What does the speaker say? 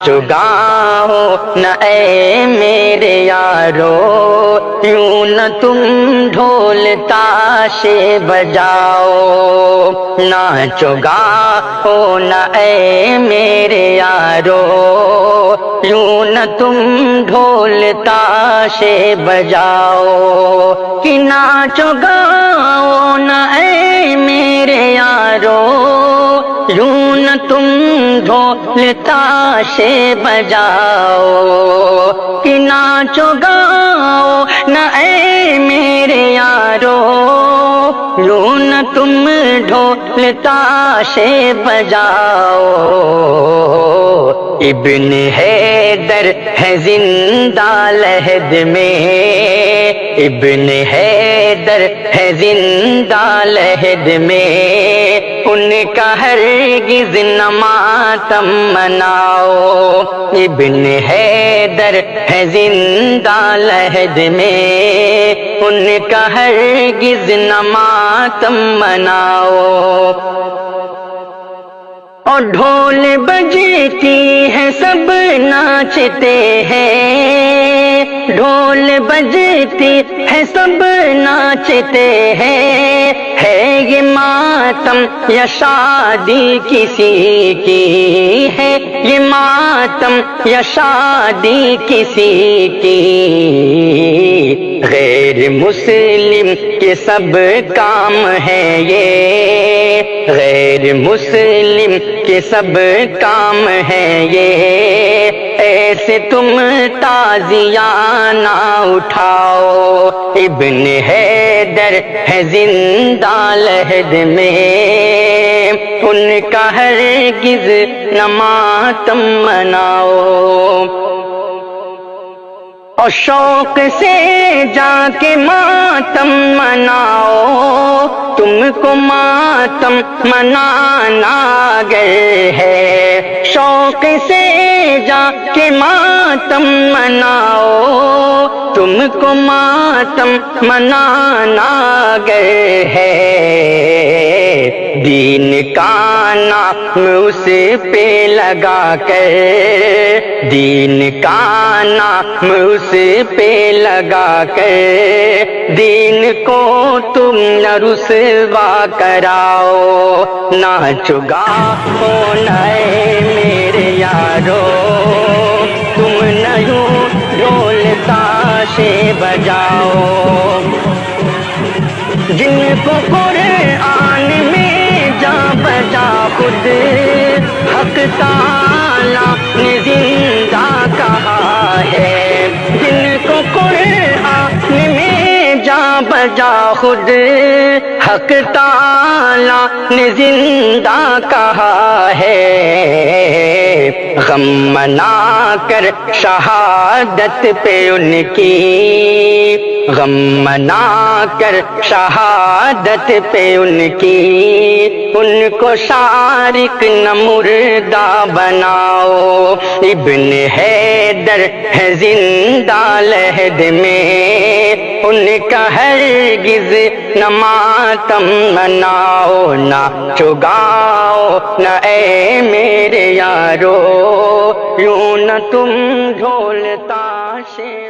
چگاؤ نہ اے میرے یارو، یوں نہ تم ڈھول تاشے بجاؤ، ناچو گاؤ نہ اے میرے یارو، یوں نہ تم ڈھول تاشے بجاؤ، کہ ناچو گاؤ نہ اے میرے یارو، یوں نہ تم ڈھول تاشے بجاؤ، کہ ناچو گاؤ نہ اے میرے یارو، یوں نہ تم ڈھول تاشے بجاؤ، ابن حیدر ہے زندہ لحد میں، ابن حیدر ہے زندہ لحد میں، ان کا ہرگز نہ ماتم مناؤ، ابن حیدر ہے زندہ لحد میں، ان کا ہرگز نہ ماتم مناؤ، اور ڈھول بجتی ہے سب ناچتے ہیں، ڈھول بجتی ہے سب ناچتے ہیں، ہے یہ ماتم یا شادی کسی کی ہے، یہ ماتم یا شادی کسی کی، غیر مسلم کے سب کام ہے یہ، غیر مسلم کے سب کام ہے یہ، ایسے تم تعزیہ نہ اٹھاؤ، ابن حیدر ہے زندہ لحد میں، ان کا ہرگز نہ ماتم مناؤ، اور شوق سے جا کے ماتم مناؤ، تم کو ماتم منانا اگر ہے، شوق سے جا کے ماتم مناؤ، تم کو ماتم منانا اگر ہے، دین کا نام اس پہ لگا کر، دین کا نام اس پہ لگا کر، دین کو تم نہ رسوا کراؤ، ناچو گاؤ نہ اے میرے یارو، تم نہ یوں ڈھول تاشے بجاؤ، جن کو قرآن میں جا بجا خود حق تعالیٰ نے زندہ کہا ہے، جن کو قرآن میں جا بجا خود حق تعالیٰ نے زندہ کہا ہے، غم منا کر شہادت پہ ان کی، غم منا کر شہادت پہ ان کی، ان کو شارک نہ مردہ بناؤ، ابن حیدر ہے زندہ لحد میں، ان کا ہرگز نہ ماتم مناؤ، ناچو گاؤ نہ اے میرے یارو، یوں نہ تم ڈھول تاشے